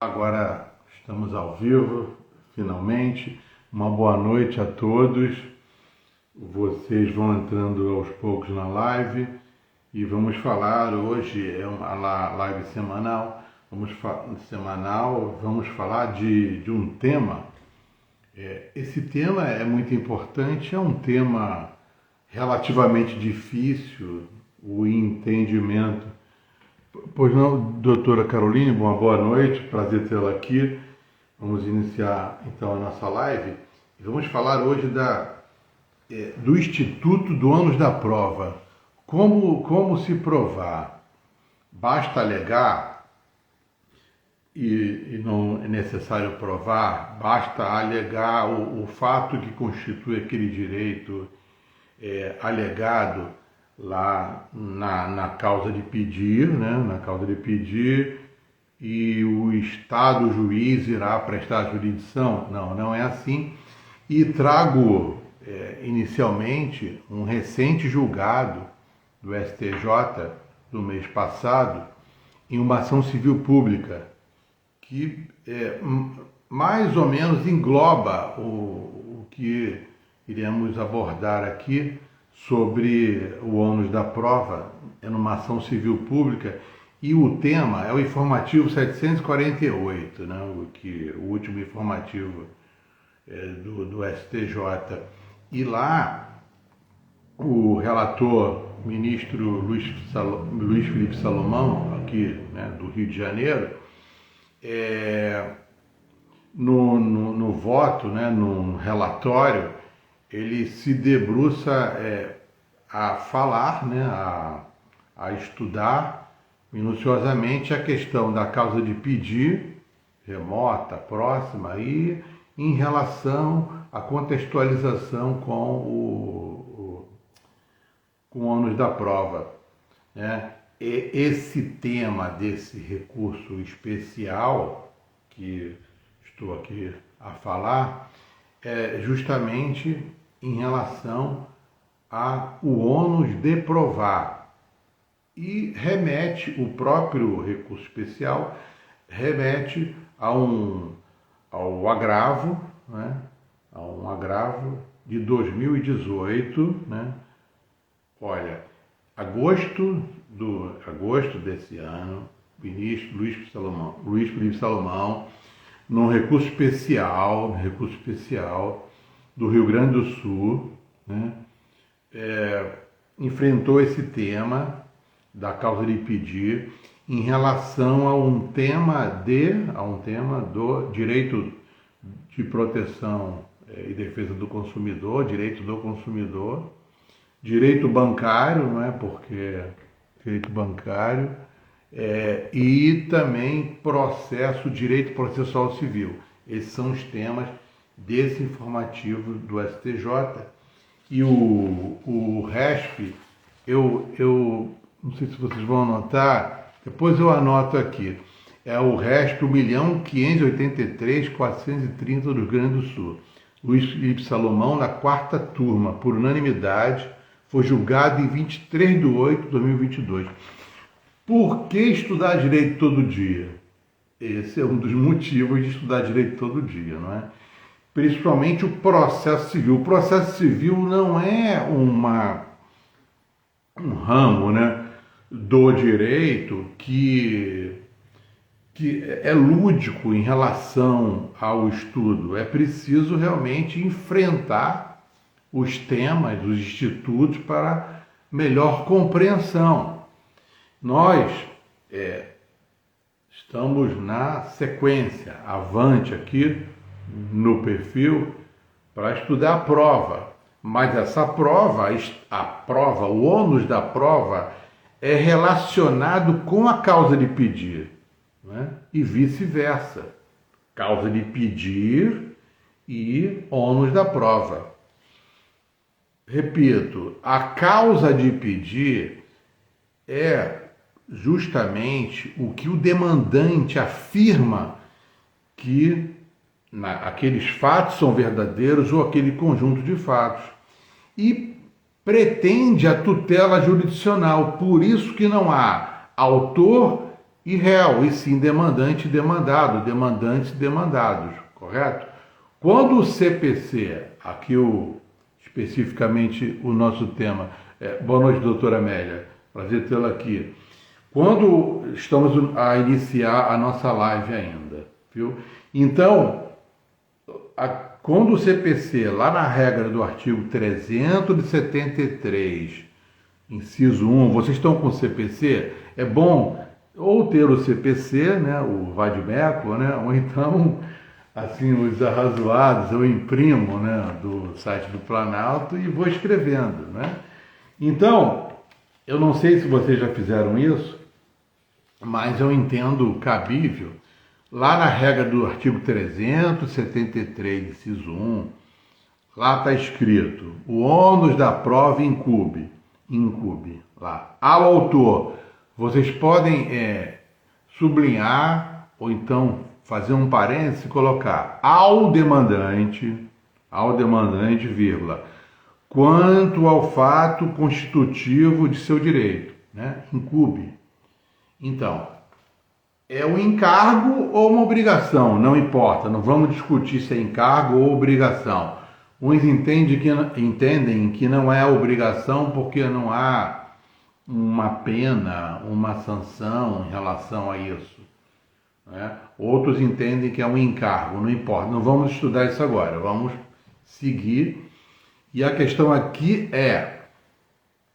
Agora estamos ao vivo, finalmente. Uma boa noite a todos. Vocês vão entrando aos poucos na live e vamos falar hoje, é uma live semanal, vamos falar de um tema. Esse tema é muito importante, é um tema relativamente difícil, o entendimento. Pois não, doutora Caroline, uma boa noite, prazer tê-la aqui. Vamos iniciar então a nossa live e vamos falar hoje do Instituto do ônus da prova. Como se provar? Basta alegar e não é necessário provar, basta alegar o fato que constitui aquele direito alegado lá na causa de pedir, né? Na causa de pedir, e o Estado, o juiz, irá prestar jurisdição. Não é assim. E trago inicialmente um recente julgado do STJ do mês passado em uma ação civil pública que mais ou menos engloba o que iremos abordar aqui sobre o ônus da prova, numa ação civil pública, e o tema é o informativo 748, né, o último informativo do STJ. E lá o relator, ministro Luiz Felipe Salomão, aqui, né, do Rio de Janeiro, no voto, né, no relatório, ele se debruça a falar, né, a estudar minuciosamente a questão da causa de pedir, remota, próxima, e em relação à contextualização com o ônus da prova, né? E esse tema desse recurso especial que estou aqui a falar é justamente em relação ao ônus de provar, e remete, o próprio recurso especial remete ao agravo, né? A um agravo de 2018, né? Olha, agosto desse ano, o ministro Luiz Felipe Salomão, num recurso especial do Rio Grande do Sul, né, enfrentou esse tema da causa de pedir em relação a um tema do direito de proteção e defesa do consumidor, direito do consumidor, direito bancário, não é? Porque direito bancário, e também direito processual civil. Esses são os temas desse informativo do STJ. E o RESP, eu não sei se vocês vão anotar, depois eu anoto aqui. É o RESP 1.583.430 do Rio Grande do Sul. Luiz Felipe Salomão, na 4ª turma, por unanimidade, foi julgado em 23 de 8 de 2022. Por que estudar direito todo dia? Esse é um dos motivos de estudar direito todo dia, não é? Principalmente o processo civil. O processo civil não é um ramo, né, do direito que é lúdico em relação ao estudo. É preciso realmente enfrentar os temas, os institutos, para melhor compreensão. Nós estamos na sequência, avante aqui no perfil, para estudar a prova. Mas essa prova, o ônus da prova, é relacionado com a causa de pedir, né? E vice-versa. Causa de pedir e ônus da prova. Repito, a causa de pedir é justamente o que o demandante afirma que aqueles fatos são verdadeiros ou aquele conjunto de fatos, e pretende a tutela jurisdicional. Por isso que não há autor e réu, e sim demandante e demandado, demandantes e demandados, correto? Quando o CPC, aqui especificamente o nosso tema, boa noite, doutora Amélia, prazer tê-la aqui. Quando estamos a iniciar a nossa live ainda, viu? Então, quando o CPC, lá na regra do artigo 373, inciso 1, vocês estão com o CPC, é bom ou ter o CPC, né, o vade-mecum, né, ou então, assim, os arrazoados, eu imprimo, né, do site do Planalto e vou escrevendo, né. Então, eu não sei se vocês já fizeram isso, mas eu entendo cabível, lá na regra do artigo 373, inciso 1, lá está escrito, o ônus da prova incube, lá. Ao autor, vocês podem sublinhar, ou então fazer um parênteses e colocar ao demandante, vírgula, quanto ao fato constitutivo de seu direito, né? Incube. Então, é um encargo ou uma obrigação, não importa, não vamos discutir se é encargo ou obrigação. Uns entendem que não é obrigação porque não há uma pena, uma sanção em relação a isso, né? Outros entendem que é um encargo, não importa, não vamos estudar isso agora, vamos seguir. E a questão aqui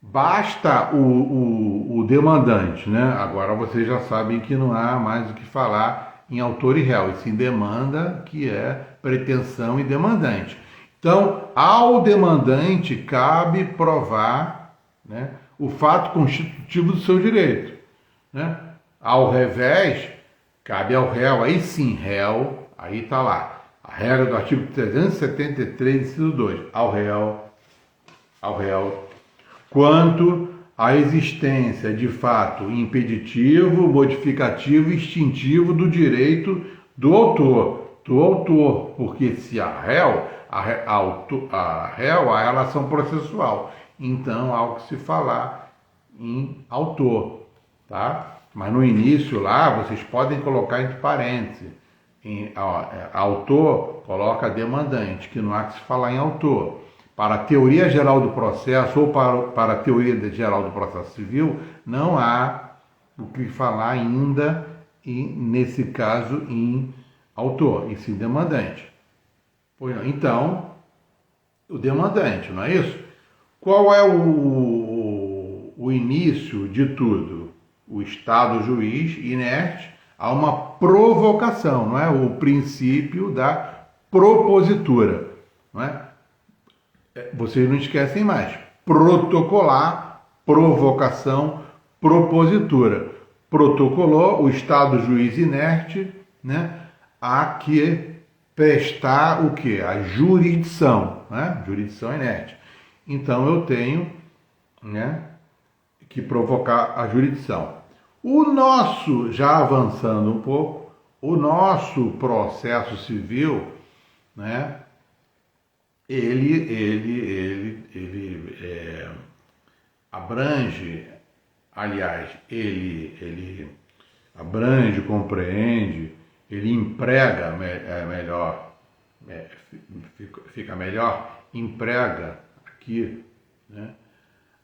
basta o demandante, né? Agora vocês já sabem que não há mais o que falar em autor e réu, e sim demanda, que é pretensão e demandante. Então, ao demandante cabe provar, né, o fato constitutivo do seu direito, né? Ao revés, cabe ao réu, aí sim, réu, aí está lá, a regra do artigo 373, inciso 2, ao réu, quanto à existência de fato impeditivo, modificativo e extintivo do direito do autor, porque se a réu, a relação processual, então há o que se falar em autor, tá? Mas no início lá, vocês podem colocar entre parênteses, autor, coloca demandante, que não há que se falar em autor. Para a teoria geral do processo ou para a teoria geral do processo civil, não há o que falar ainda, nesse caso, em autor, e sim demandante. Então, o demandante, não é isso? Qual é o início de tudo? O Estado juiz inerte a uma provocação, não é? O princípio da propositura, não é? Vocês não esquecem mais. Protocolar, provocação, propositura. Protocolou o Estado juiz inerte, né, a que prestar o quê? A jurisdição, né? Jurisdição inerte. Então eu tenho, né, que provocar a jurisdição. Já avançando um pouco, o nosso processo civil, né, ele abrange, aliás, ele abrange, compreende, ele emprega melhor, fica melhor, emprega aqui, né,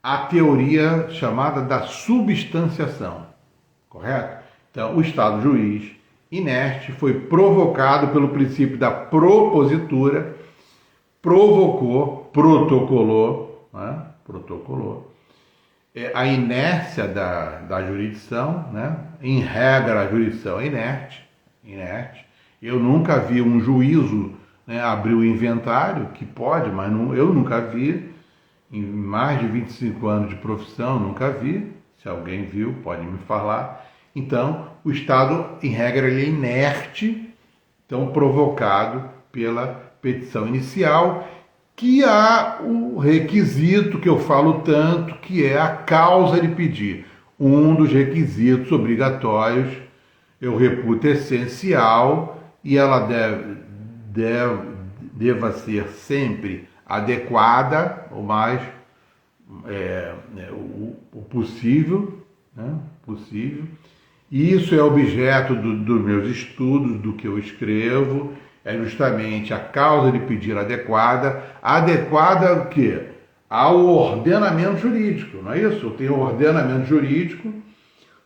a teoria chamada da substanciação, correto? Então, o Estado juiz inerte foi provocado pelo princípio da propositura, protocolou, né? A inércia da jurisdição, né? Em regra, a jurisdição é inerte. Eu nunca vi um juízo, né, abrir o inventário, que pode, mas eu nunca vi, em mais de 25 anos de profissão, nunca vi. Se alguém viu, pode me falar. Então, o Estado, em regra, ele é inerte, então provocado pela petição inicial, que há o requisito que eu falo tanto, que é a causa de pedir. Um dos requisitos obrigatórios, eu reputo essencial, e ela deva ser sempre adequada, o mais o possível, né? E isso é objeto dos meus estudos, do que eu escrevo, é justamente a causa de pedir adequada. Adequada o quê? Ao ordenamento jurídico, não é isso? Eu tenho ordenamento jurídico,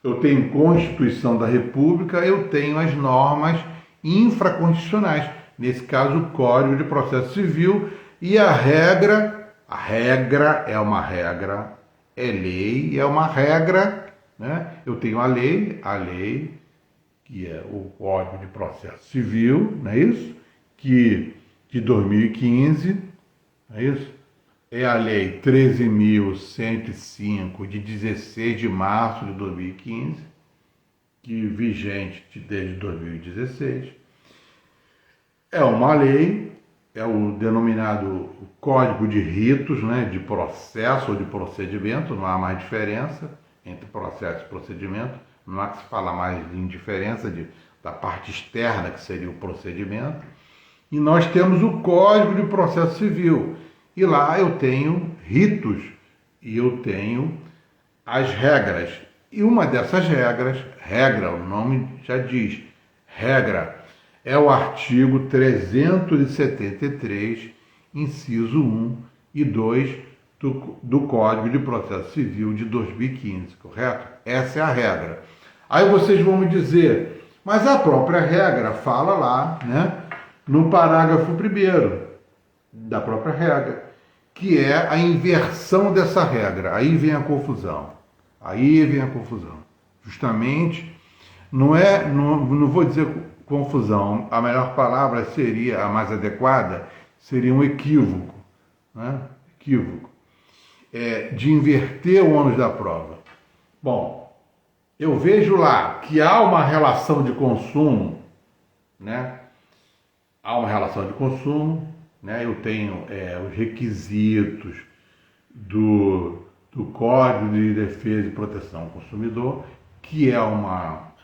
eu tenho Constituição da República, eu tenho as normas infraconstitucionais, nesse caso o Código de Processo Civil, e a regra é uma regra, é lei, é uma regra, né? Eu tenho a lei, que é o Código de Processo Civil, não é isso? Que de 2015, não é isso? É a Lei 13.105, de 16 de março de 2015, que vigente desde 2016. É uma lei, é o denominado Código de Ritos, né, de processo ou de procedimento, não há mais diferença entre processo e procedimento, não há que se falar mais em diferença da parte externa, que seria o procedimento. E nós temos o Código de Processo Civil, e lá eu tenho ritos e eu tenho as regras. E uma dessas regras, o nome já diz, regra, é o artigo 373, inciso 1 e 2 do Código de Processo Civil de 2015, correto? Essa é a regra. Aí vocês vão me dizer, mas a própria regra fala lá, né, no parágrafo 1º da própria regra, que é a inversão dessa regra. Aí vem a confusão. Justamente, não vou dizer confusão, a melhor palavra seria, a mais adequada, seria um equívoco, né? De inverter o ônus da prova. Bom, eu vejo lá que há uma relação de consumo, né? Né? Eu tenho os requisitos do Código de Defesa e Proteção ao Consumidor, que é uma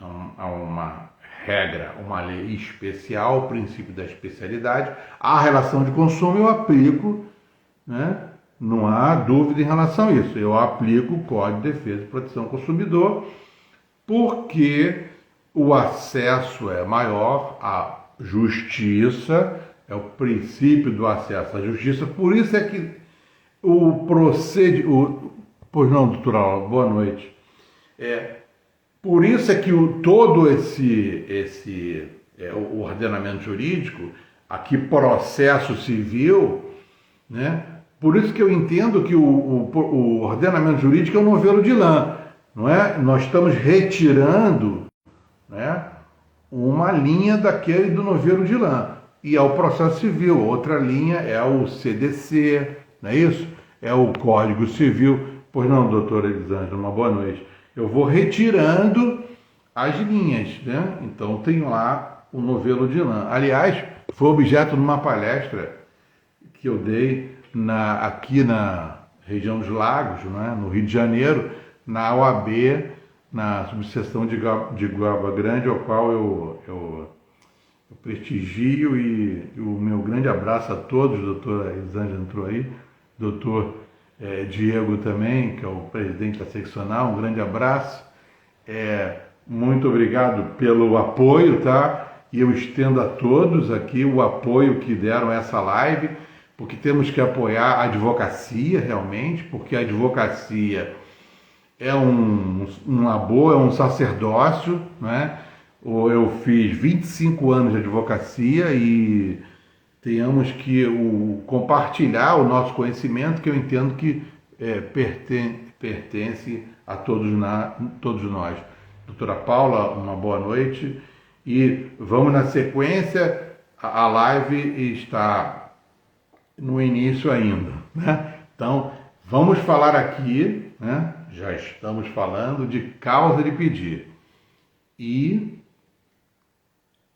regra, uma lei especial, o princípio da especialidade. A relação de consumo eu aplico, né? Não há dúvida em relação a isso. Eu aplico o Código de Defesa e Proteção ao Consumidor porque o acesso é maior à justiça, é o princípio do acesso à justiça. Por isso é que Pois não, doutora Aula, boa noite. Por isso é que todo o ordenamento jurídico, aqui processo civil, né? Por isso que eu entendo que o ordenamento jurídico é um novelo de lã, não é? Nós estamos retirando, né, uma linha daquele do novelo de lã, e é o processo civil. Outra linha é o CDC, não é isso? É o Código Civil. Pois não, doutora Elisângela, uma boa noite. Eu vou retirando as linhas, né? Então tem lá o novelo de lã. Aliás, foi objeto de uma palestra que eu dei aqui na região dos Lagos, né? No Rio de Janeiro, na OAB, na subseção de Guaba Grande, ao qual eu prestigio, e o meu grande abraço a todos. Doutora Elisângela entrou aí, doutor Diego também, que é o presidente da seccional, um grande abraço. Muito obrigado pelo apoio, tá? E eu estendo a todos aqui o apoio que deram a essa live, porque temos que apoiar a advocacia realmente, porque a advocacia é uma boa, é um sacerdócio, né? Eu fiz 25 anos de advocacia e tenhamos que compartilhar o nosso conhecimento, que eu entendo que pertence a todos nós. Doutora Paula, uma boa noite. E vamos na sequência, a live está no início ainda, né? Então, vamos falar aqui, né? Já estamos falando de causa de pedir. E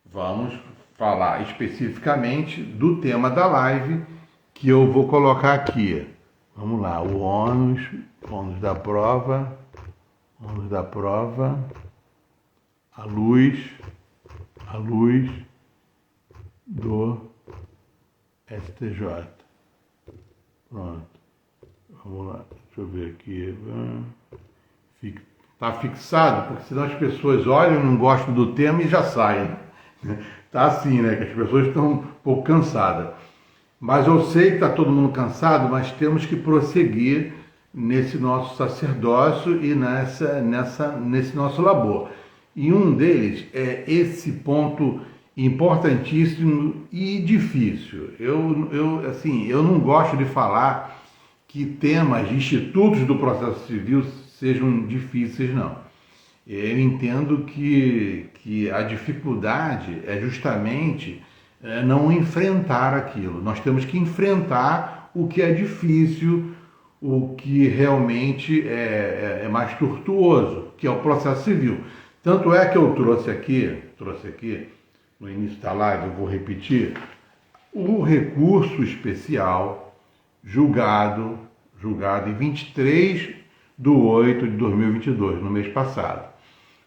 vamos falar especificamente do tema da live, que eu vou colocar aqui. Vamos lá, o ônus da prova, à luz do STJ. Pronto. Vamos lá, deixa eu ver aqui. Tá fixado, porque senão as pessoas olham, não gostam do tema e já saem. Tá assim, né? Que as pessoas estão um pouco cansadas. Mas eu sei que está todo mundo cansado, mas temos que prosseguir nesse nosso sacerdócio e nesse nosso labor. E um deles é esse ponto importantíssimo e difícil. Eu não gosto de falar que temas, institutos do processo civil sejam difíceis, não. Eu entendo que a dificuldade é justamente não enfrentar aquilo. Nós temos que enfrentar o que é difícil, o que realmente é mais tortuoso, que é o processo civil. Tanto é que eu trouxe aqui no início da live, eu vou repetir, o recurso especial julgado em 23/8/2022, no mês passado.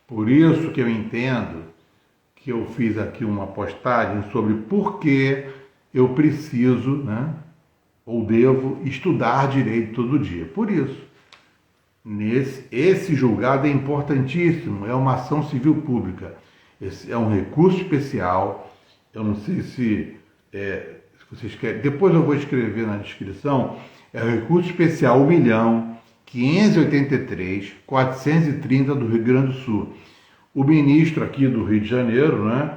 Por isso que eu entendo que eu fiz aqui uma postagem sobre por que eu preciso, né, ou devo estudar direito todo dia. Por isso, esse julgado é importantíssimo, é uma ação civil pública. Esse é um recurso especial. Eu não sei se vocês querem, depois eu vou escrever na descrição. É o recurso especial 1.583.430 do Rio Grande do Sul. O ministro aqui do Rio de Janeiro, né?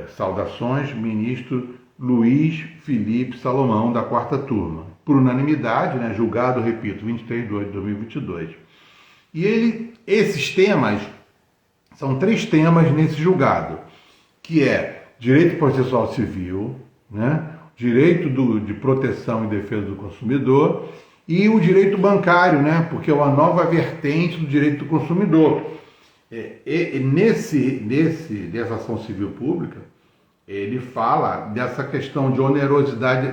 Saudações, ministro Luiz Felipe Salomão, da 4ª turma. Por unanimidade, né? Julgado, repito, 23/8/2022. E esses temas, são 3 temas nesse julgado, que é direito processual civil, né? Direito de proteção e defesa do consumidor e o direito bancário, né? Porque é uma nova vertente do direito do consumidor. Dessa ação civil pública, ele fala dessa questão de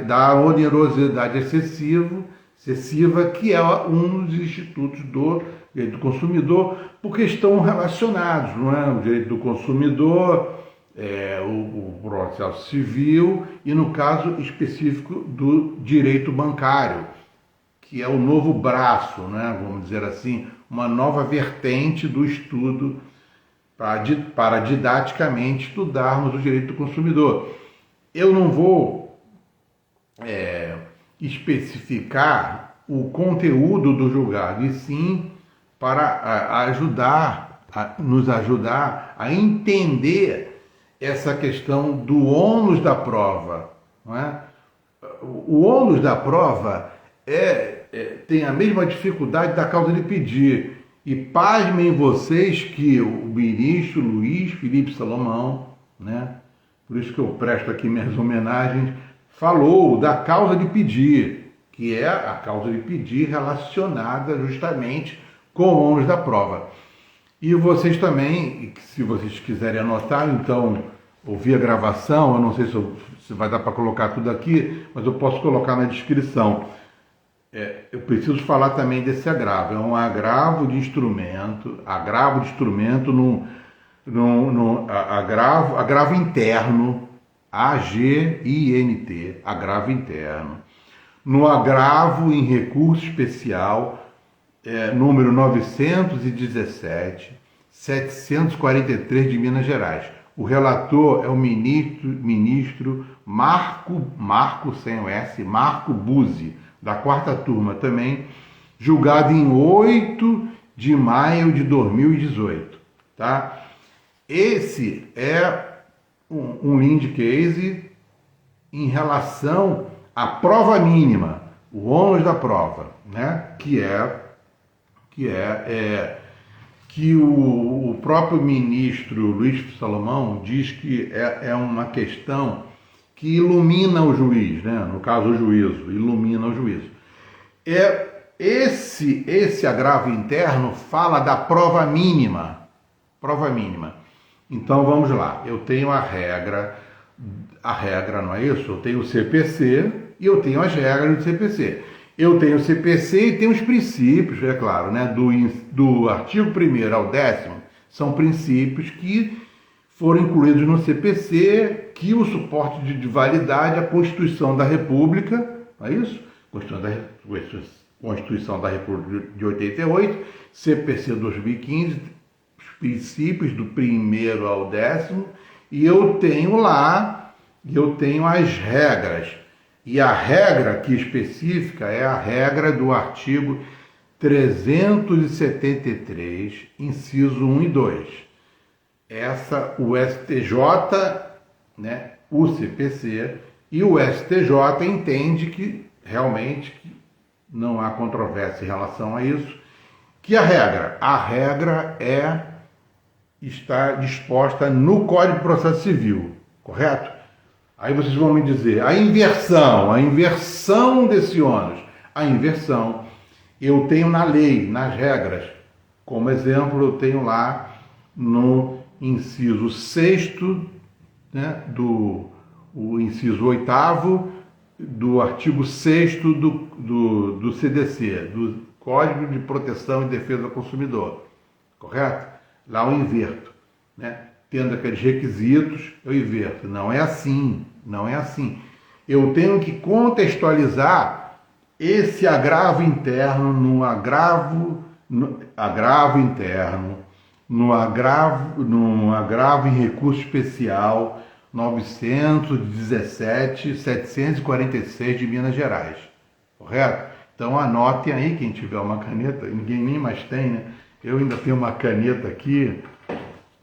da onerosidade excessiva, que é um dos institutos do direito do consumidor, porque estão relacionados, não é? O direito do consumidor, o processo civil e, no caso específico, do direito bancário, que é o novo braço, né? Vamos dizer assim, uma nova vertente do estudo para didaticamente estudarmos o direito do consumidor. Eu não vou especificar o conteúdo do julgado, e sim para nos ajudar a entender essa questão do ônus da prova. Não é? O ônus da prova tem a mesma dificuldade da causa de pedir. E pasmem vocês que o ministro Luiz Felipe Salomão, né, por isso que eu presto aqui minhas homenagens, falou da causa de pedir, que é a causa de pedir relacionada justamente com o ônus da prova. E vocês também, se vocês quiserem anotar, então, ouvir a gravação, eu não sei se vai dar para colocar tudo aqui, mas eu posso colocar na descrição. Eu preciso falar também desse agravo. É um agravo de instrumento agravo interno, AGINT, agravo interno, no agravo em recurso especial, número 917/743 de Minas Gerais. O relator é o ministro Marco sem o S, Marco Buzzi, da 4ª turma também, julgado em 8 de maio de 2018. Tá? Esse é um lead case em relação à prova mínima, o ônus da prova, né? que o próprio ministro Luiz Salomão diz que é uma questão que ilumina o juiz, né? No caso o juízo, ilumina o juízo. Esse agravo interno fala da prova mínima. Então vamos lá, eu tenho a regra não é isso? Eu tenho o CPC e eu tenho as regras do CPC. Eu tenho o CPC e tenho os princípios, é claro, né? Do artigo 1º ao 10º, são princípios que foram incluídos no CPC, que o suporte de validade é a Constituição da República, não é isso? Constituição da República de 88, CPC 2015, os princípios do 1º ao 10º, e eu tenho as regras. E a regra aqui específica é a regra do artigo 373, inciso 1 e 2. Essa, o STJ, né, o CPC e o STJ entende que realmente não há controvérsia em relação a isso, que a regra está disposta no Código de Processo Civil, correto? Aí vocês vão me dizer, a inversão desse ônus, a inversão eu tenho na lei, nas regras. Como exemplo, eu tenho lá no inciso 6º, né, o inciso 8º do artigo 6º do CDC, do Código de Proteção e Defesa do Consumidor, correto? Lá eu inverto, né? Tendo aqueles requisitos, eu inverto. Não é assim, não é assim. Eu tenho que contextualizar esse agravo interno no agravo interno, no agravo em recurso especial 917.746 de Minas Gerais, correto? Então anotem aí, quem tiver uma caneta, ninguém nem mais tem, né? Eu ainda tenho uma caneta aqui,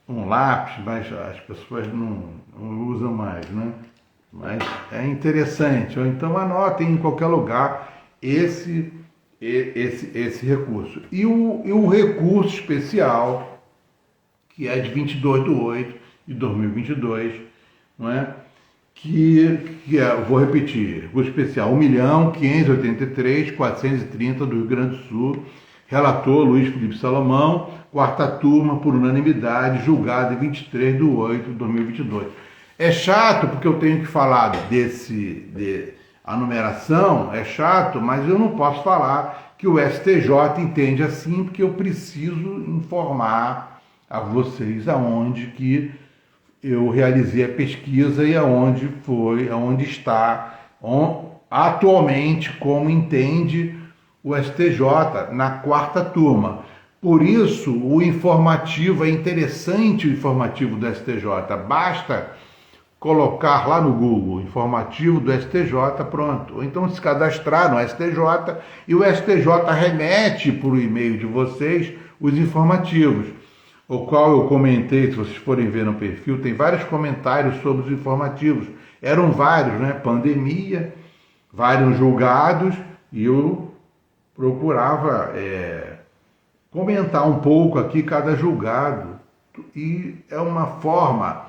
um lápis, mas as pessoas não usam mais, né? Mas é interessante. Ou então anotem em qualquer lugar esse recurso. E o recurso especial, que é de 22/8/2022, não é? Eu vou repetir, recurso especial 1.583.430 do Rio Grande do Sul, relator Luiz Felipe Salomão, quarta turma, por unanimidade, julgado em 23/8/2022. É chato porque eu tenho que falar a numeração, é chato, mas eu não posso falar que o STJ entende assim, porque eu preciso informar a vocês aonde que eu realizei a pesquisa e aonde está atualmente, como entende o STJ na quarta turma. Por isso, o informativo, é interessante o informativo do STJ, basta colocar lá no Google, informativo do STJ, pronto. Ou então se cadastrar no STJ e o STJ remete por e-mail de vocês os informativos, o qual eu comentei, se vocês forem ver no perfil, tem vários comentários sobre os informativos. Eram vários, né? Pandemia, vários julgados, e eu procurava comentar um pouco aqui cada julgado. E é uma forma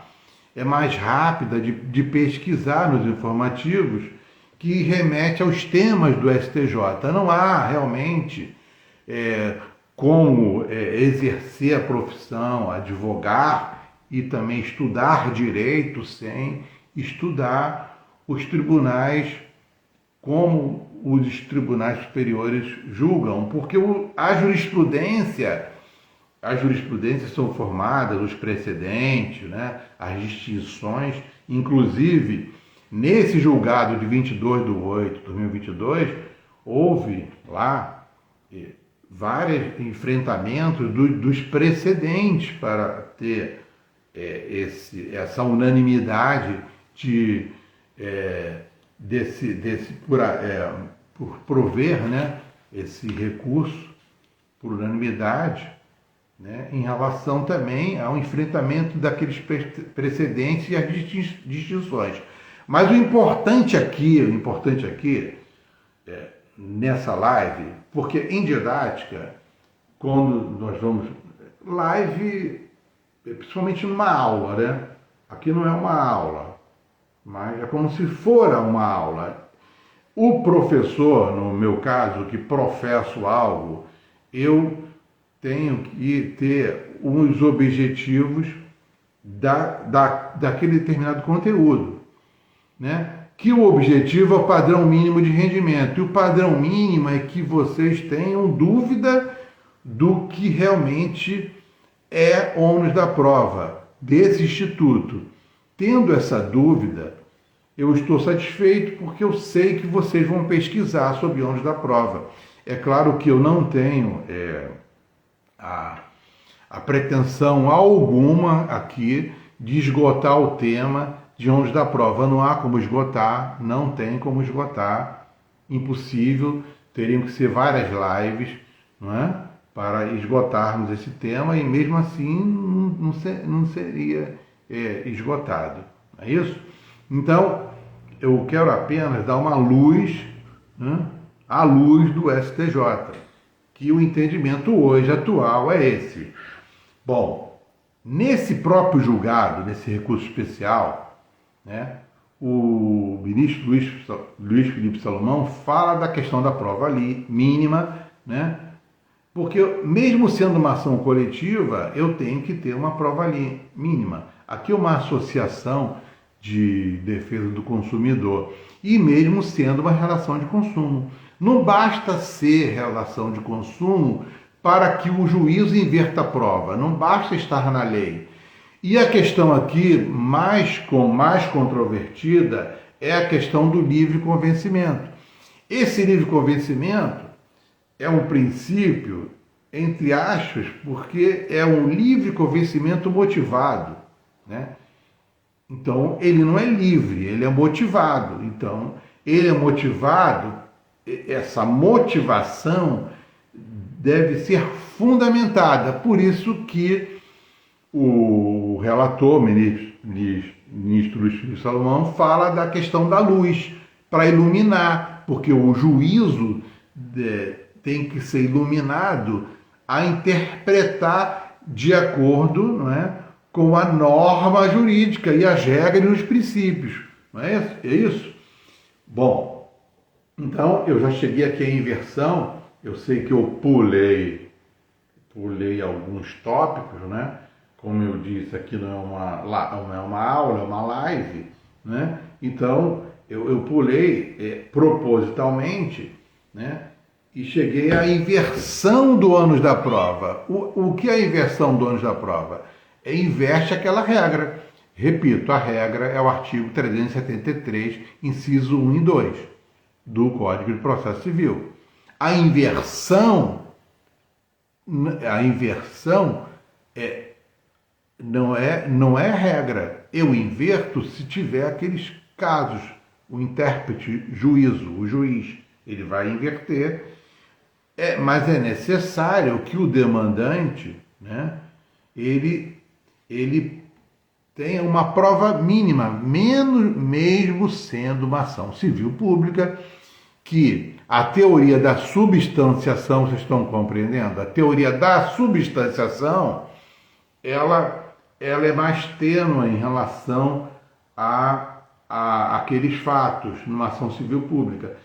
mais rápida de pesquisar nos informativos que remete aos temas do STJ. Não há realmente como exercer a profissão, advogar e também estudar direito sem estudar os tribunais, como os tribunais superiores julgam, porque as jurisprudências são formadas, os precedentes, né, as distinções, inclusive nesse julgado de 22/8/2022, houve lá vários enfrentamentos dos precedentes para ter essa unanimidade por prover, né, esse recurso por unanimidade, né, em relação também ao enfrentamento daqueles precedentes e as distinções. Mas o importante aqui nessa live, porque em didática, quando nós vamos... Live, principalmente numa aula, né? Aqui não é uma aula, mas é como se fora uma aula. O professor, no meu caso, que professo algo, eu tenho que ter uns objetivos daquele determinado conteúdo, né? Que o objetivo é o padrão mínimo de rendimento. E o padrão mínimo é que vocês tenham dúvida do que realmente é ônus da prova desse instituto. Tendo essa dúvida, eu estou satisfeito porque eu sei que vocês vão pesquisar sobre ônus da prova. É claro que eu não tenho a pretensão alguma aqui de esgotar o tema de ônus da prova. Não há como esgotar, não tem como esgotar, impossível, teriam que ser várias lives, não é? Para esgotarmos esse tema e mesmo assim não seria esgotado, não é isso? Então, eu quero apenas dar uma luz, né, à luz do STJ, que o entendimento hoje atual é esse. Bom, nesse próprio julgado, nesse recurso especial, né, o ministro Luiz Felipe Salomão fala da questão da prova ali, mínima, né, porque mesmo sendo uma ação coletiva, eu tenho que ter uma prova ali, mínima. Aqui é uma associação de defesa do consumidor e mesmo sendo uma relação de consumo. Não basta ser relação de consumo para que o juízo inverta a prova, não basta estar na lei. E a questão aqui mais controvertida é a questão do livre convencimento. Esse livre convencimento é um princípio, entre aspas, porque é um livre convencimento motivado, né? Então, ele não é livre, ele é motivado. Então, ele é motivado, essa motivação deve ser fundamentada. Por isso que o relator, ministro Luiz Felipe Salomão, fala da questão da luz, para iluminar, porque o juízo tem que ser iluminado a interpretar de acordo, não é, com a norma jurídica e as regras e os princípios. Não é isso? É isso? Bom, então eu já cheguei aqui à inversão. Eu sei que eu pulei alguns tópicos, né? Como eu disse, aqui não é uma aula, é uma live, né? Então eu pulei propositalmente, né? E cheguei à inversão do ônus da prova. O que é a inversão do ônus da prova? Inverte aquela regra. Repito, a regra é o artigo 373, inciso 1 e 2 do Código de Processo Civil. A inversão não é regra. Eu inverto se tiver aqueles casos. O intérprete, o juiz, ele vai inverter. Mas é necessário que o demandante, né, ele tenha uma prova mínima, mesmo sendo uma ação civil pública, que a teoria da substanciação, vocês estão compreendendo? A teoria da substanciação, ela é mais tênue em relação a aqueles fatos numa ação civil pública,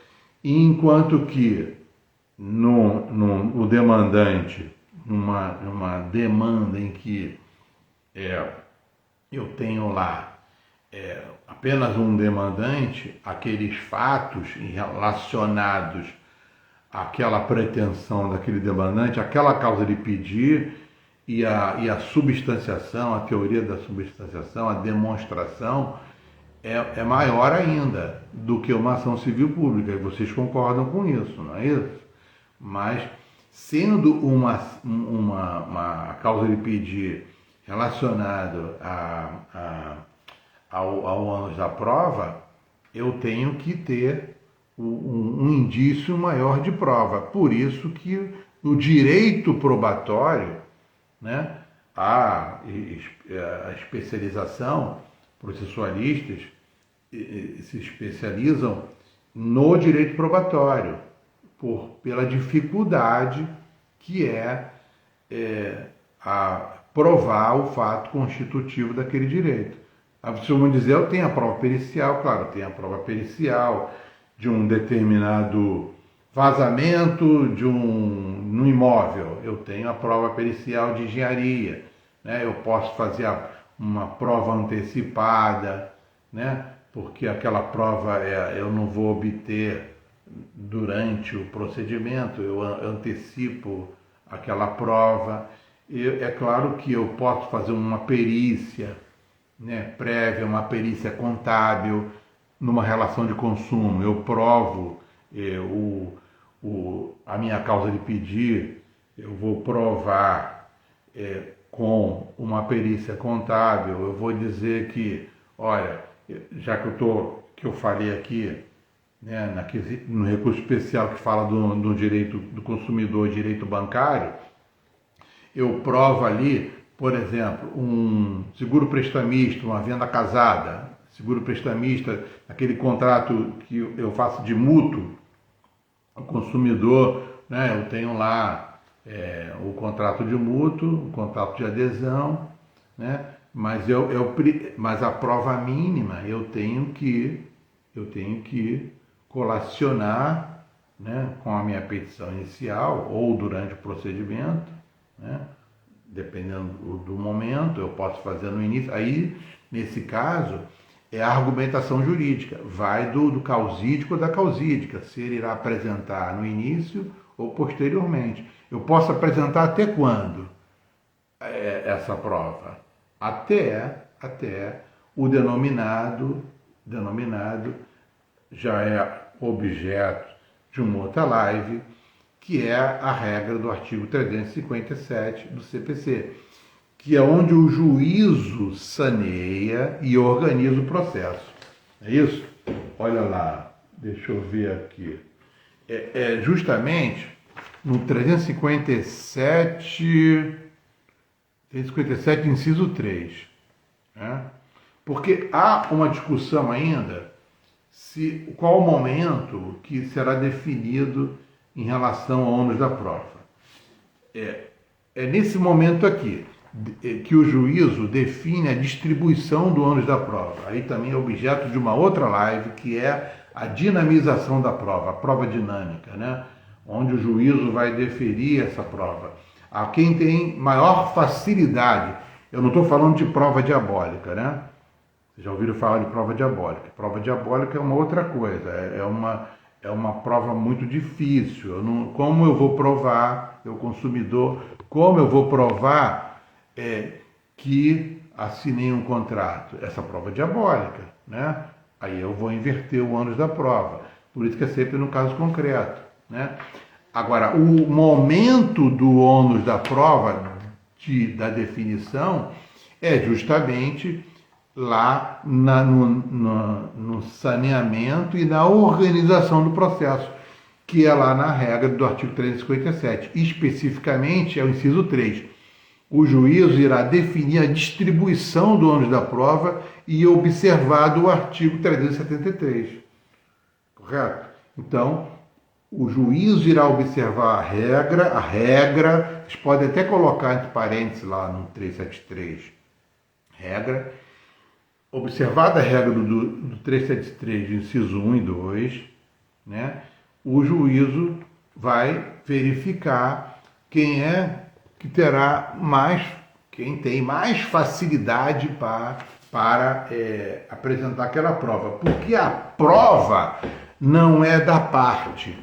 enquanto que o demandante, numa demanda em que eu tenho lá apenas um demandante, aqueles fatos relacionados àquela pretensão daquele demandante, aquela causa de pedir e a substanciação, a teoria da substanciação, a demonstração é maior ainda do que uma ação civil pública, e vocês concordam com isso, não é isso? Mas, sendo uma causa de pedir relacionado ao ônus da prova, eu tenho que ter um indício maior de prova. Por isso que no direito probatório, né, a especialização, processualistas se especializam no direito probatório, pela dificuldade que a provar o fato constitutivo daquele direito. Vocês vão dizer, eu tenho a prova pericial, claro, tem a prova pericial de um determinado vazamento no imóvel, eu tenho a prova pericial de engenharia, né? Eu posso fazer uma prova antecipada, né? Porque aquela prova eu não vou obter durante o procedimento, eu antecipo aquela prova. É claro que eu posso fazer uma perícia, né, prévia, uma perícia contábil numa relação de consumo. Eu provo a minha causa de pedir, eu vou provar com uma perícia contábil, eu vou dizer que, olha, já que eu falei aqui, né, no recurso especial que fala do direito do consumidor, direito bancário, eu provo ali, por exemplo, um seguro prestamista, uma venda casada, seguro prestamista, aquele contrato que eu faço de mútuo, o consumidor, né, eu tenho lá o contrato de mútuo, o contrato de adesão, né, mas a prova mínima eu tenho que colacionar, né, com a minha petição inicial ou durante o procedimento, né, dependendo do momento, eu posso fazer no início. Aí, nesse caso, é a argumentação jurídica, vai do causídico ou da causídica, se ele irá apresentar no início ou posteriormente. Eu posso apresentar até quando essa prova? Até o denominado já é objeto de uma outra live, que é a regra do artigo 357 do CPC, que é onde o juízo saneia e organiza o processo. É isso? Olha lá, deixa eu ver aqui. Justamente no 357, inciso 3. Né? Porque há uma discussão ainda qual o momento que será definido em relação ao ônus da prova. É nesse momento aqui que o juízo define a distribuição do ônus da prova. Aí também é objeto de uma outra live, que é a dinamização da prova, a prova dinâmica, né? Onde o juízo vai deferir essa prova a quem tem maior facilidade. Eu não estou falando de prova diabólica, né? Vocês já ouviram falar de prova diabólica? Prova diabólica é uma outra coisa, é uma prova muito difícil. Como eu vou provar, eu consumidor, como eu vou provar que assinei um contrato? Essa prova diabólica, né? Aí eu vou inverter o ônus da prova. Por isso que é sempre no caso concreto, né? Agora, o momento do ônus da prova, da definição, é justamente lá no saneamento e na organização do processo, que é lá na regra do artigo 357. Especificamente, é o inciso 3. O juízo irá definir a distribuição do ônus da prova e observado o artigo 373. Correto? Então, o juízo irá observar a regra, vocês podem até colocar entre parênteses lá no 373, regra, observada a regra do 373, inciso 1 e 2, né, o juízo vai verificar quem tem mais facilidade para apresentar aquela prova. Porque a prova não é da parte,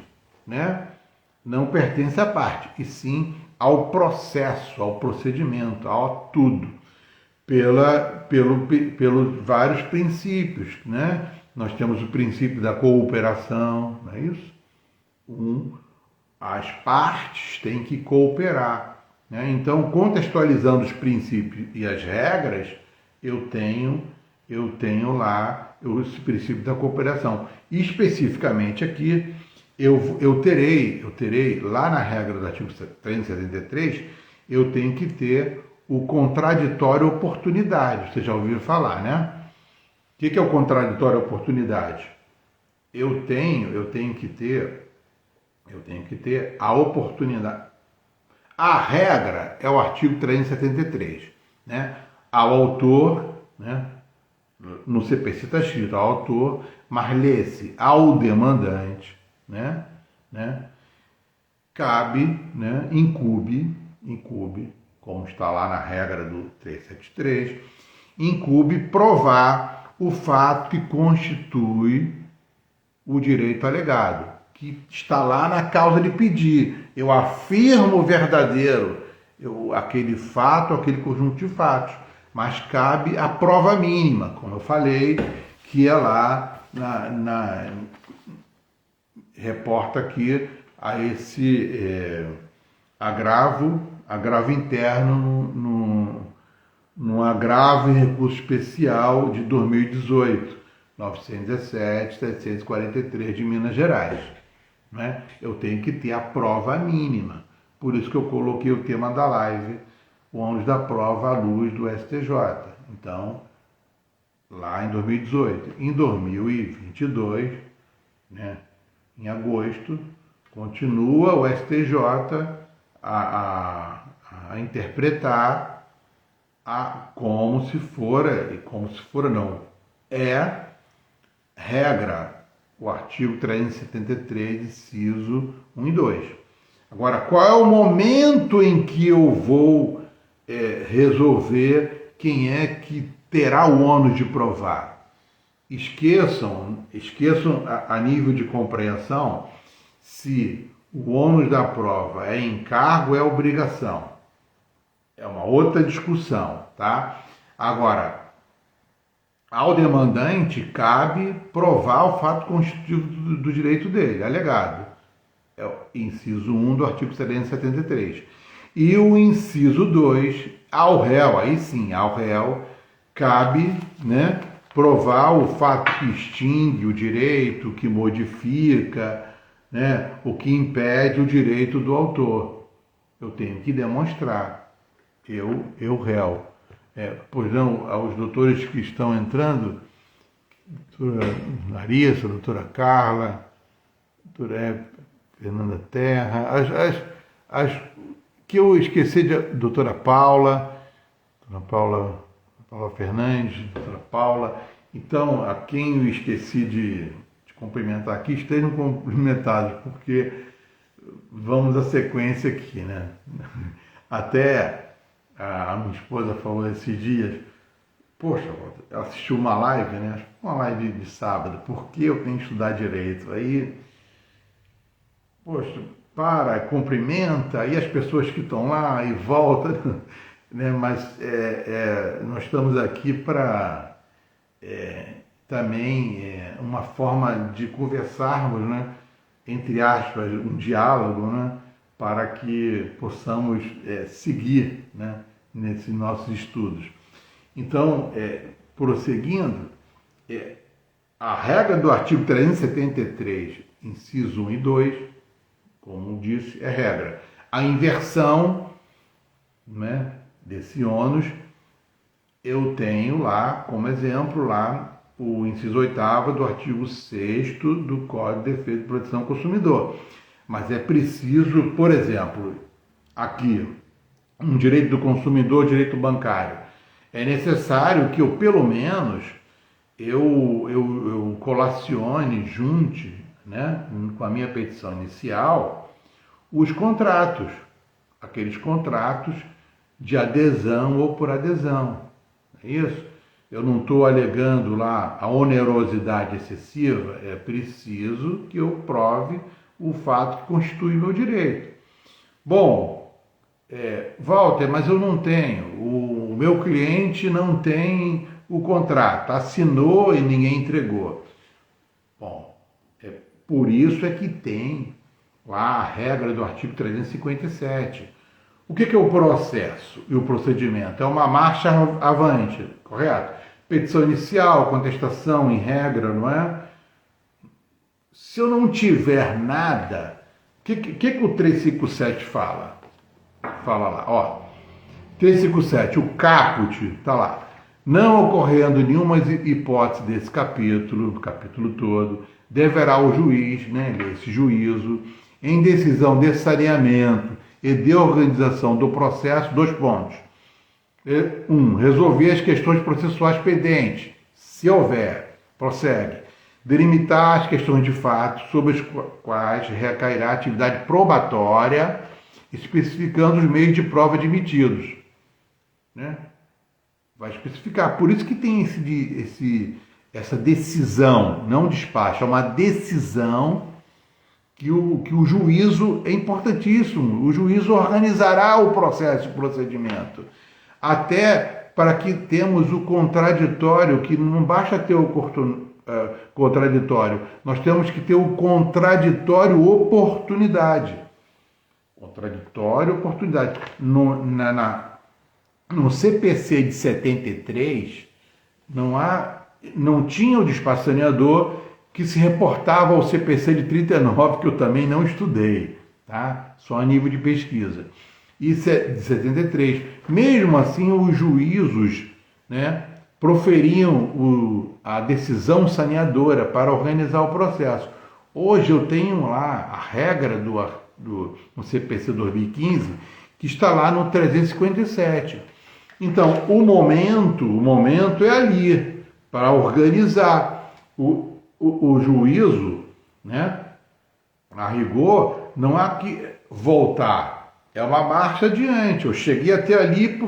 né? Não pertence à parte, e sim ao processo, ao procedimento, ao tudo. Pelos vários princípios, né? Nós temos o princípio da cooperação, não é isso? As partes têm que cooperar, né? Então, contextualizando os princípios e as regras, eu tenho lá esse princípio da cooperação. E especificamente aqui, eu terei lá na regra do artigo 373, eu tenho que ter o contraditório oportunidade. Vocês já ouviram falar, né? O que é o contraditório oportunidade? Eu tenho que ter a oportunidade. A regra é o artigo 373, né? Ao autor, né? No CPC está escrito ao autor, mas lê-se ao demandante, né? Cabe, né? Incube, como está lá na regra do 373, incube provar o fato que constitui o direito alegado, que está lá na causa de pedir. Eu afirmo verdadeiro aquele fato, aquele conjunto de fatos, mas cabe a prova mínima, como eu falei, que é lá reporta aqui a esse agravo interno no agravo em recurso especial de 2018, 917.743 de Minas Gerais. Né? Eu tenho que ter a prova mínima. Por isso que eu coloquei o tema da live, o ônus da prova à luz do STJ. Então, lá em 2018. Em 2022, né, em agosto, continua o STJ a interpretar como se fora não, é regra o artigo 373, inciso 1 e 2. Agora, qual é o momento em que eu vou resolver quem é que terá o ônus de provar? Esqueçam a nível de compreensão se o ônus da prova é encargo ou é obrigação. É uma outra discussão, tá? Agora, ao demandante cabe provar o fato constitutivo do direito dele, alegado. É o inciso 1 do artigo 373. E o inciso 2, ao réu, aí sim, ao réu, cabe, né, provar o fato que extingue o direito, que modifica, né, o que impede o direito do autor. Eu tenho que demonstrar. Eu réu. Pois não, aos doutores que estão entrando, doutora Larissa, doutora Carla, doutora Fernanda Terra, as que eu esqueci de doutora Paula Fernandes, doutora Paula. Então, a quem eu esqueci de cumprimentar aqui, estejam cumprimentados, porque vamos à sequência aqui, né? Até a minha esposa falou esses dias, poxa, ela assistiu uma live, né? Uma live de sábado, por que eu tenho que estudar direito? Aí, poxa, cumprimenta, e as pessoas que estão lá e voltam, né? Mas nós estamos aqui para também uma forma de conversarmos, né? Entre aspas, um diálogo, né? Para que possamos seguir, né? Nesses nossos estudos. Então, prosseguindo, a regra do artigo 373, inciso 1 e 2, como disse, é regra. A inversão, né, desse ônus, eu tenho lá, como exemplo, lá o inciso 8º do artigo 6º do Código de Defesa e Proteção ao Consumidor. Mas é preciso, por exemplo, aqui, um direito do consumidor, direito bancário. É necessário que eu, pelo menos, eu colacione, junte, né, com a minha petição inicial, os contratos, aqueles contratos de adesão ou por adesão. É isso? Eu não estou alegando lá a onerosidade excessiva, é preciso que eu prove o fato que constitui meu direito. Bom, Walter, mas eu não tenho, o meu cliente não tem o contrato, assinou e ninguém entregou. Bom, por isso é que tem lá a regra do artigo 357. O que é o processo e o procedimento? É uma marcha avante, correto? Petição inicial, contestação em regra, não é? Se eu não tiver nada, o que o 357 fala? Fala lá, ó, 357, o caput, está lá. Não ocorrendo nenhuma hipótese desse capítulo, do capítulo todo, deverá o juiz, né, esse juízo, em decisão de saneamento e de organização do processo, 2 pontos. 1. Resolver as questões processuais pendentes, se houver, prossegue. Delimitar as questões de fato sobre as quais recairá a atividade probatória, especificando os meios de prova admitidos. Né? Vai especificar. Por isso que tem essa decisão, não despacho, é uma decisão que o juízo é importantíssimo. O juízo organizará o processo de procedimento, até para que temos o contraditório, que não basta ter o contraditório, nós temos que ter o contraditório oportunidade. Contraditório oportunidade. No CPC de 73, não tinha o despaçaneador que se reportava ao CPC de 39, que eu também não estudei, tá? Só a nível de pesquisa. E de 73, mesmo assim os juízos, né, proferiam a decisão saneadora para organizar o processo. Hoje eu tenho lá a regra no CPC 2015, que está lá no 357. Então, o momento é ali, para organizar o juízo, né? A rigor, não há que voltar, é uma marcha adiante. Eu cheguei até ali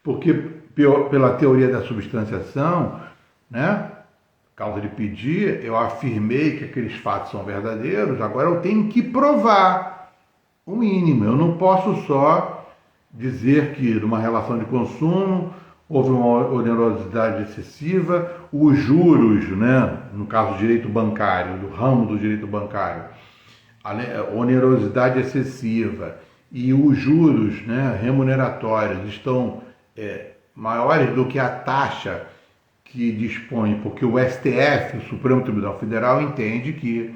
porque pela teoria da substanciação, né? Causa de pedir, eu afirmei que aqueles fatos são verdadeiros, agora eu tenho que provar o mínimo. Eu não posso só dizer que numa relação de consumo houve uma onerosidade excessiva, os juros, né, no caso do direito bancário, do ramo do direito bancário, a onerosidade excessiva e os juros, né, remuneratórios estão maiores do que a taxa que dispõe, porque o STF, o Supremo Tribunal Federal, entende que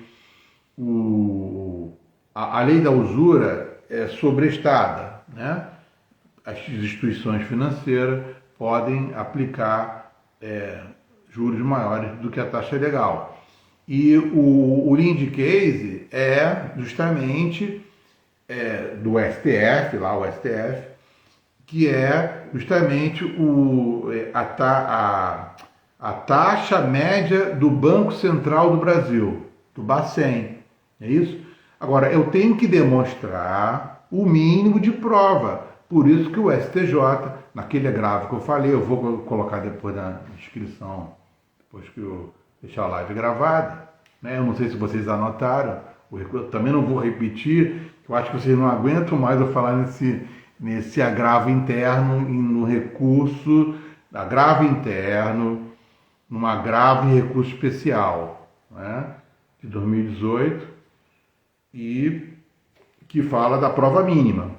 a lei da usura é sobrestada, né? As instituições financeiras podem aplicar juros maiores do que a taxa legal. E o Linde Case é justamente do STF, lá o STF, que é justamente a taxa média do Banco Central do Brasil, do Bacen, é isso? Agora, eu tenho que demonstrar o mínimo de prova, por isso que o STJ, naquele agravo que eu falei, eu vou colocar depois na descrição, depois que eu deixar a live gravada, né? Eu não sei se vocês anotaram, eu também não vou repetir, eu acho que vocês não aguentam mais eu falar nesse agravo interno e no recurso, agravo interno, num agravo em recurso especial, né, de 2018, e que fala da prova mínima,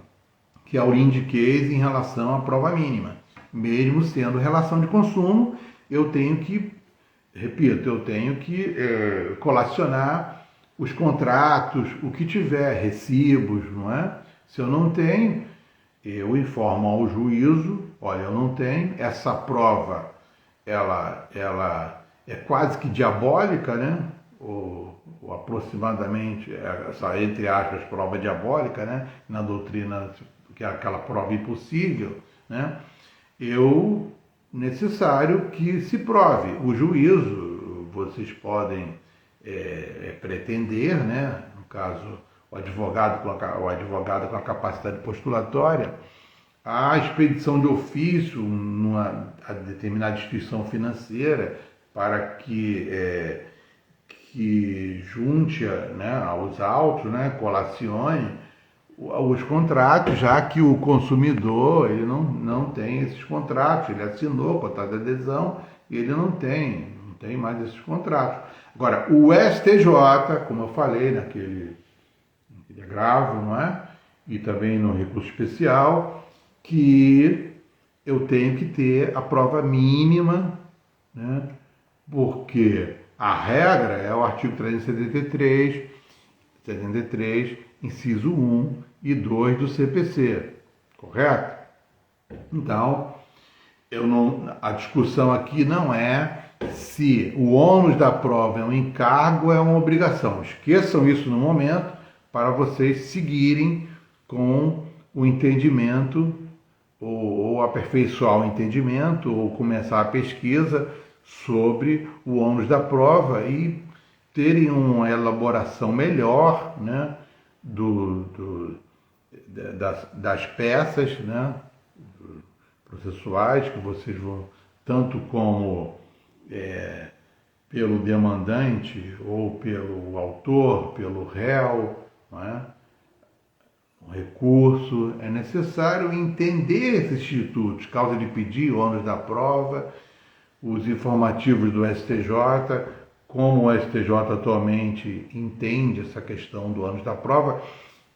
que é o Linde Case em relação à prova mínima. Mesmo sendo relação de consumo, eu tenho que colacionar os contratos, o que tiver, recibos, não é? Se eu não tenho, eu informo ao juízo, olha, eu não tenho, essa prova, ela é quase que diabólica, né? Ou aproximadamente, essa, entre aspas, prova diabólica, né? Na doutrina, que é aquela prova impossível, né? Necessário que se prove. O juízo, vocês podem pretender, né? No caso, o advogado com a capacidade postulatória, a expedição de ofício a determinada instituição financeira para que junte, né, aos autos, né, colacione os contratos, já que o consumidor ele não tem esses contratos, ele assinou o contrato de adesão e ele não tem mais esses contratos. Agora, o STJ, como eu falei naquele agravo, não é? E também no recurso especial, que eu tenho que ter a prova mínima, né? Porque a regra é o artigo 373, inciso 1 e 2 do CPC, correto? Então, a discussão aqui não é se o ônus da prova é um encargo ou é uma obrigação. Esqueçam isso no momento para vocês seguirem com o entendimento ou aperfeiçoar o entendimento ou começar a pesquisa sobre o ônus da prova e terem uma elaboração melhor, né, das peças, né, processuais que vocês vão, tanto como pelo demandante ou pelo autor, pelo réu, não é? um recurso, é necessário entender esses institutos, causa de pedir, ônus da prova, os informativos do STJ, como o STJ atualmente entende essa questão do ônus da prova,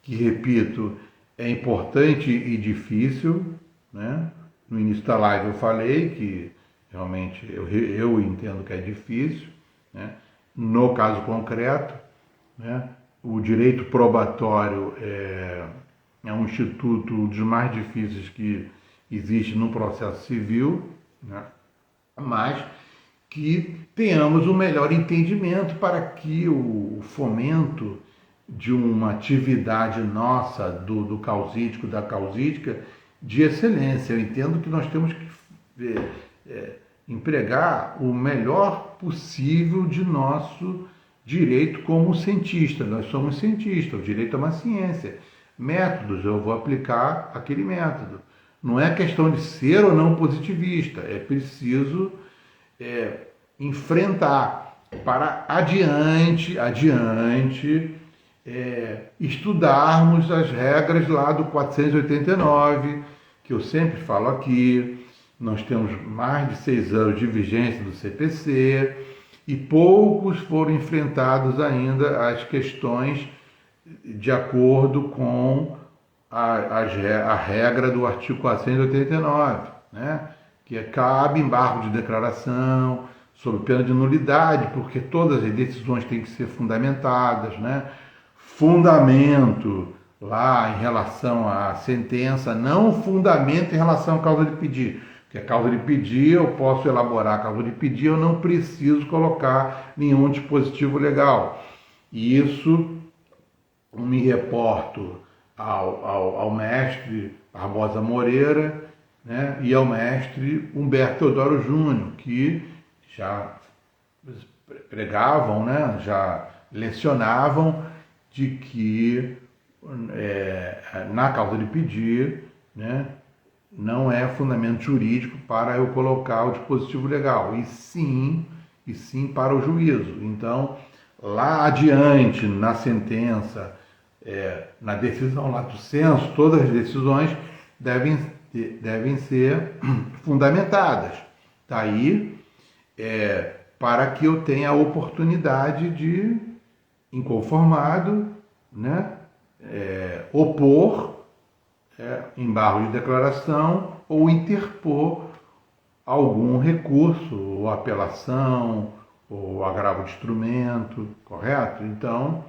que, repito, é importante e difícil, né? No início da live eu falei que realmente eu entendo que é difícil, né? No caso concreto, né? O direito probatório é um instituto dos mais difíceis que existe no processo civil, né? Mas que tenhamos um melhor entendimento para que o fomento de uma atividade nossa, do causídico, da causídica, de excelência. Eu entendo que nós temos que empregar o melhor possível de nosso direito como cientista. Nós somos cientistas, o direito é uma ciência. Métodos, eu vou aplicar aquele método. Não é questão de ser ou não positivista, é preciso enfrentar para adiante, estudarmos as regras lá do 489, que eu sempre falo aqui. Nós temos mais de 6 anos de vigência do CPC e poucos foram enfrentados ainda as questões de acordo com a regra do artigo 489, né? Que cabe embargo de declaração, sob pena de nulidade, porque todas as decisões têm que ser fundamentadas, né? Fundamento lá em relação à sentença, não fundamento em relação à causa de pedir. Porque a causa de pedir, eu posso elaborar a causa de pedir, eu não preciso colocar nenhum dispositivo legal. E isso me reporto ao mestre Barbosa Moreira, né, e ao mestre Humberto Teodoro Júnior, que já pregavam, né, já lecionavam de que na causa de pedir, né, não é fundamento jurídico para eu colocar o dispositivo legal, e sim para o juízo. Então, lá adiante, na sentença, na decisão lato sensu, todas as decisões devem ser fundamentadas. Está aí para que eu tenha a oportunidade de, inconformado, né, opor embargo de declaração ou interpor algum recurso, ou apelação, ou agravo de instrumento, correto? Então,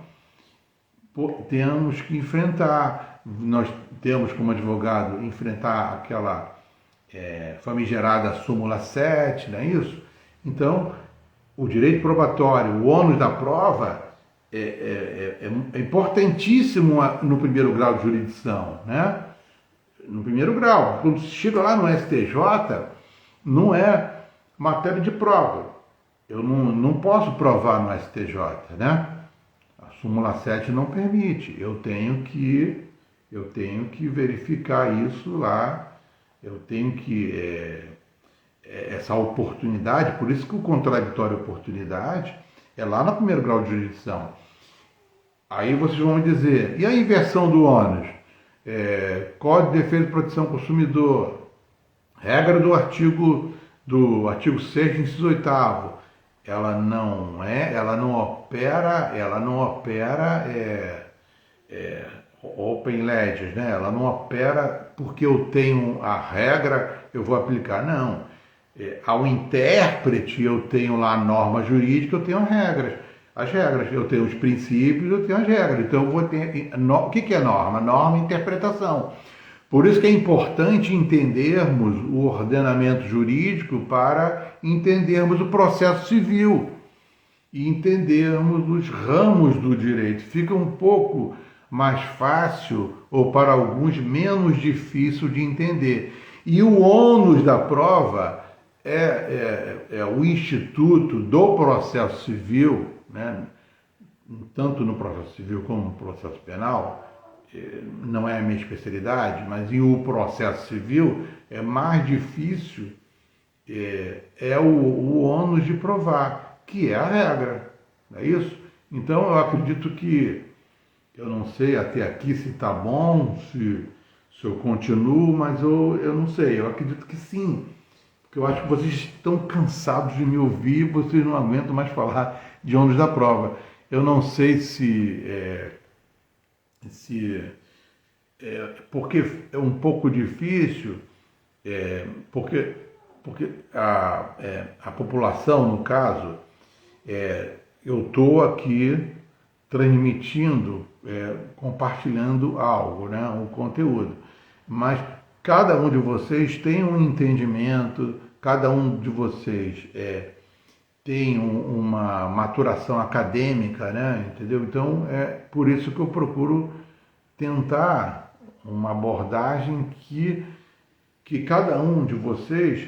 temos que enfrentar, nós temos como advogado enfrentar aquela famigerada súmula 7, não é isso? Então, o direito probatório, o ônus da prova é importantíssimo no primeiro grau de jurisdição, né? No primeiro grau, quando se chega lá no STJ, não é matéria de prova. Eu não posso provar no STJ, né? A súmula 7 não permite. Eu tenho que verificar isso lá. Eu tenho que essa oportunidade, por isso que o contraditório oportunidade é lá no primeiro grau de jurisdição. Aí vocês vão me dizer, e a inversão do ônus? Código de Defesa e Proteção ao Consumidor, regra do artigo 6º, inciso 8º, ela não opera open legis, né? Ela não opera porque eu tenho a regra, eu vou aplicar, não. Ao intérprete, eu tenho lá a norma jurídica, eu tenho as regras, eu tenho os princípios, eu tenho as regras. Então, eu vou ter. O que é norma? Norma é interpretação. Por isso que é importante entendermos o ordenamento jurídico para entendermos o processo civil e entendermos os ramos do direito. Fica um pouco mais fácil, ou para alguns menos difícil de entender. E o ônus da prova é o instituto do processo civil, né? Tanto no processo civil como no processo penal, não é a minha especialidade, mas em o processo civil é mais difícil, o ônus de provar, que é a regra, não é isso? Então eu acredito que Eu não sei até aqui se está bom, se eu continuo, mas eu não sei, eu acredito que sim. Porque eu acho que vocês estão cansados de me ouvir, vocês não aguentam mais falar de ônus da prova. Eu não sei porque é um pouco difícil, porque a população, no caso, eu estou aqui transmitindo, compartilhando algo, né, um conteúdo. Mas cada um de vocês tem um entendimento, cada um de vocês tem uma maturação acadêmica, né, entendeu? Então é por isso que eu procuro tentar uma abordagem que cada um de vocês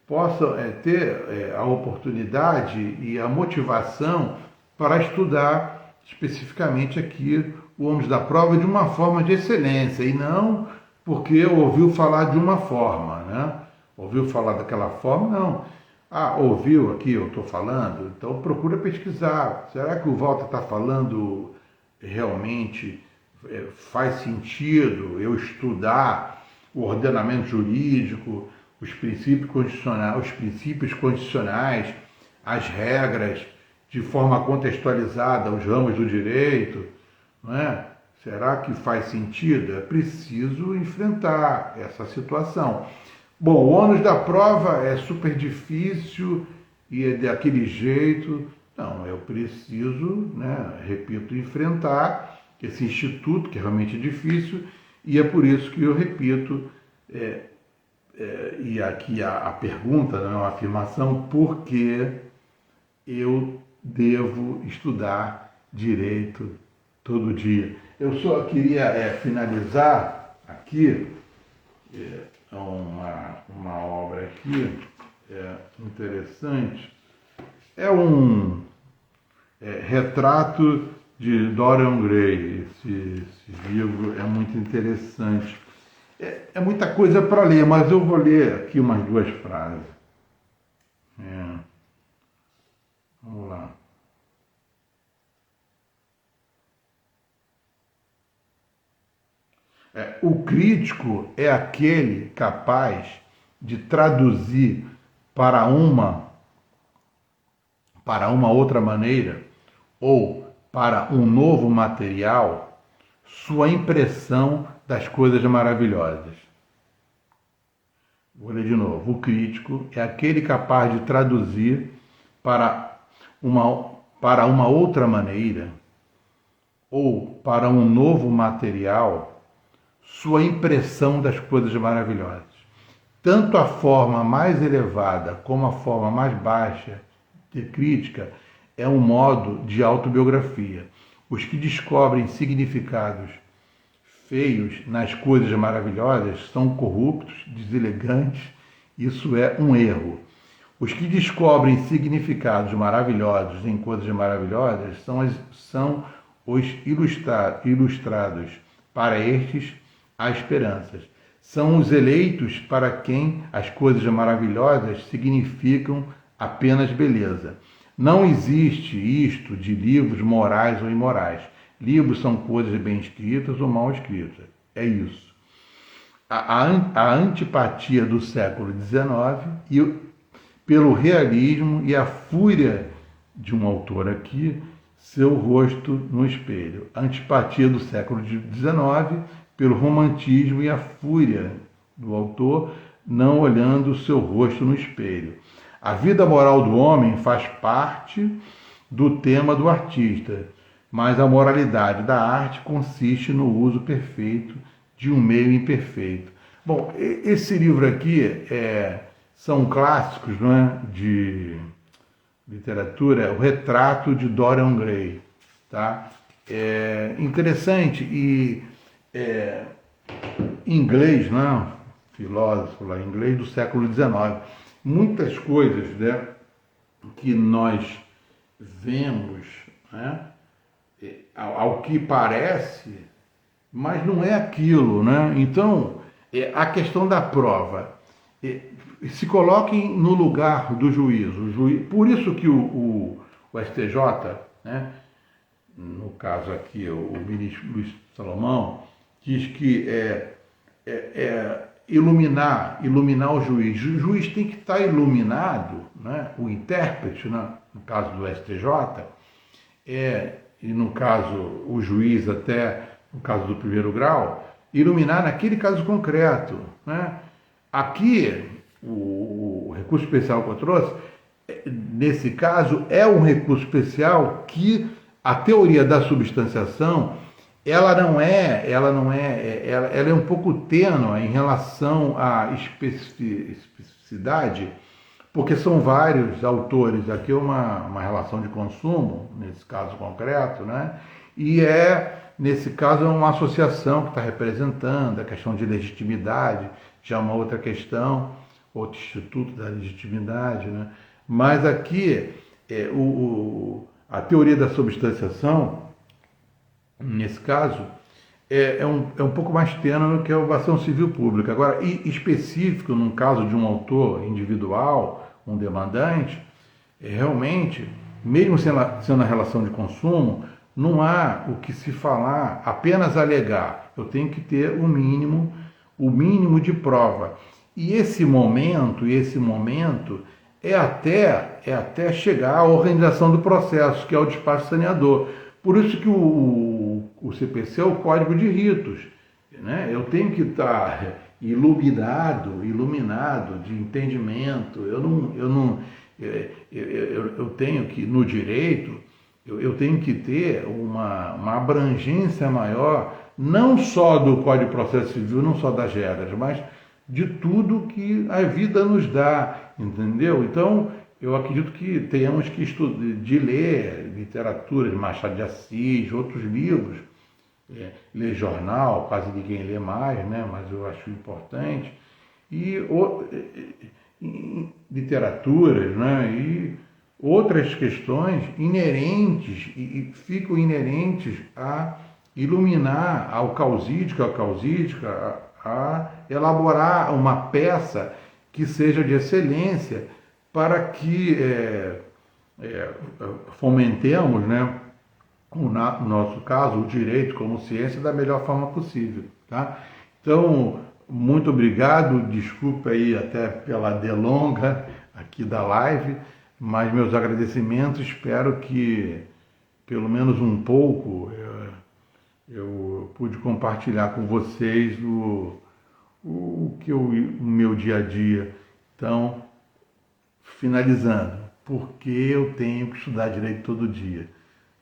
possa ter a oportunidade e a motivação para estudar especificamente aqui o ônus da prova de uma forma de excelência, e não porque ouviu falar de uma forma, né? Ouviu falar daquela forma, não. Ah, ouviu aqui, eu estou falando, então procura pesquisar. Será que o Walter está falando realmente faz sentido eu estudar o ordenamento jurídico, os princípios constitucionais, as regras, de forma contextualizada, os ramos do direito, não é? Será que faz sentido? É preciso enfrentar essa situação. Bom, o ônus da prova é super difícil e é daquele jeito. Não, eu preciso, né, repito, enfrentar esse instituto, que é realmente difícil, e é por isso que eu repito, e aqui a pergunta, não é uma afirmação, por que eu devo estudar direito todo dia? Eu só queria finalizar aqui uma obra aqui interessante. É um retrato de Dorian Gray. Esse livro é muito interessante. É muita coisa para ler, mas eu vou ler aqui umas duas frases. Vamos lá. O crítico é aquele capaz de traduzir para uma outra maneira ou para um novo material sua impressão das coisas maravilhosas. Vou ler de novo. O crítico é aquele capaz de traduzir para uma outra maneira ou para um novo material sua impressão das coisas maravilhosas. Tanto a forma mais elevada como a forma mais baixa de crítica é um modo de autobiografia. Os que descobrem significados feios nas coisas maravilhosas são corruptos, deselegantes, isso é um erro. Os que descobrem significados maravilhosos em coisas maravilhosas são os ilustrados. Para estes, há esperanças. São os eleitos para quem as coisas maravilhosas significam apenas beleza. Não existe isto de livros morais ou imorais. Livros são coisas bem escritas ou mal escritas. É isso. A antipatia do século XIX pelo realismo e a fúria de um autor aqui, seu rosto no espelho. A antipatia do século XIX pelo romantismo e a fúria do autor, não olhando o seu rosto no espelho. A vida moral do homem faz parte do tema do artista, mas a moralidade da arte consiste no uso perfeito de um meio imperfeito. Bom, esse livro aqui são clássicos, não é, de literatura, o retrato de Dorian Gray, tá? É interessante e inglês, né? Filósofo lá, inglês do século XIX. Muitas coisas, né, que nós vemos, né, ao que parece, mas não é aquilo, né? Então, a questão da prova, se coloquem no lugar do juiz. Por isso que o STJ, né, no caso aqui o ministro Luiz Salomão, diz que iluminar o juiz. O juiz tem que estar iluminado, né? O intérprete, né? No caso do STJ, e no caso o juiz até, no caso do primeiro grau, iluminar naquele caso concreto, né? Aqui, o recurso especial que eu trouxe, nesse caso, é um recurso especial que a teoria da substanciação, ela é um pouco tênue em relação à especificidade, porque são vários autores, aqui é uma relação de consumo, nesse caso concreto, né? E nesse caso, é uma associação que está representando a questão de legitimidade, já uma outra questão, outro instituto da legitimidade, né? Mas aqui, a teoria da substanciação, nesse caso, é um pouco mais tênue do que a ovação civil pública. Agora, específico, num caso de um autor individual, um demandante, realmente, mesmo sendo a relação de consumo, não há o que se falar, apenas alegar. Eu tenho que ter o mínimo de prova. E esse momento é até chegar à organização do processo, que é o despacho saneador. Por isso que o CPC é o Código de Ritos, né? Eu tenho que estar iluminado de entendimento. Eu tenho que, no direito, eu tenho que ter uma abrangência maior, não só do Código de Processo Civil, não só das regras, mas de tudo que a vida nos dá, entendeu? Então, eu acredito que tenhamos que ler literatura de Machado de Assis, outros livros, ler jornal, quase ninguém lê mais, né? Mas eu acho importante, e literaturas, né? E outras questões inerentes, e ficam inerentes a iluminar ao causídico, a elaborar uma peça que seja de excelência para que fomentemos, né, no nosso caso, o direito como ciência da melhor forma possível. Tá? Então, muito obrigado, desculpa aí até pela delonga aqui da live, mas meus agradecimentos, espero que pelo menos um pouco eu pude compartilhar com vocês o meu dia a dia. Então, finalizando, porque eu tenho que estudar direito todo dia.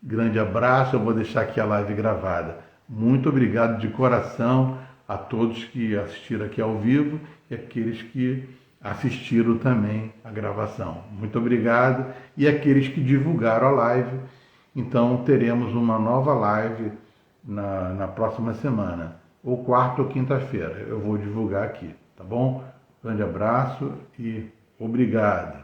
Grande abraço, eu vou deixar aqui a live gravada. Muito obrigado de coração a todos que assistiram aqui ao vivo e aqueles que assistiram também a gravação. Muito obrigado, e aqueles que divulgaram a live. Então teremos uma nova live na próxima semana, ou quarta ou quinta-feira. Eu vou divulgar aqui, tá bom? Grande abraço e obrigado.